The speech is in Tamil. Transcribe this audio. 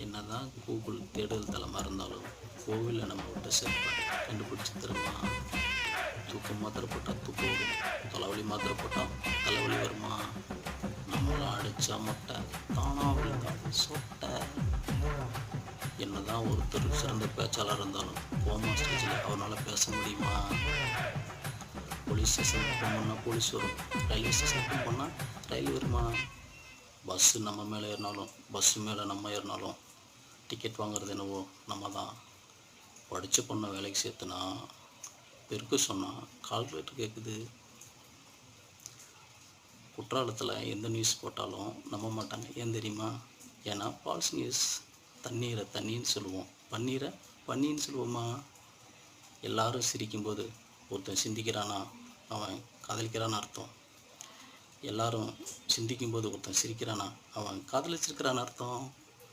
என்னதான் கூகுள் தேடுதல் தளமாக இருந்தாலும் கோவிலில் நம்ம விட்ட செருப்பை கண்டுபிடிச்சி தருமா? தூக்கம் மாத்திரை போட்டால் தூக்கம் வரும், தலைவலி மாத்திரை போட்டால் தலைவலி வருமா? நம்மளை அடித்தா மொட்டை, தானா விழுந்தா சொட்டை. என்னதான் ஒருத்தர் சிறந்த பேச்சாளர் இருந்தாலும் கோமா ஸ்டேஜில் அவரால் பேச முடியுமா? போலீஸ் ஸ்டேஷனுக்கு போனோம்னா போலீஸ் வரும், ரயில்வே ஸ்டேஷனுக்கு போனால் ரயில் வருமா? பஸ்ஸு நம்ம மேலே ஏறினாலும் பஸ்ஸு மேலே நம்ம ஏறினாலும் டிக்கெட் வாங்குறது என்னவோ நம்ம தான். படித்த பொண்ணை வேலைக்கு சேர்த்துனா பெருக்கு சொன்னால் கால்குலேட்டர் கேட்குது. குற்றாலத்தில் எந்த நியூஸ் போட்டாலும் நம்ப மாட்டாங்க. ஏன் தெரியுமா? ஏன்னா ஃபால்ஸ் நியூஸ். தண்ணீரை தண்ணின்னு சொல்லுவோம், பன்னீரை பன்னின்னு சொல்லுவோமா? எல்லாரும் சிரிக்கும்போது ஒருத்தன் சிந்திக்கிறானா அவன் காதலிக்கிறான்னு அர்த்தம். எல்லாரும் சிந்திக்கும்போது ஒருத்தன் சிரிக்கிறானா அவன் காதலிச்சிருக்கிறான்னு அர்த்தம்.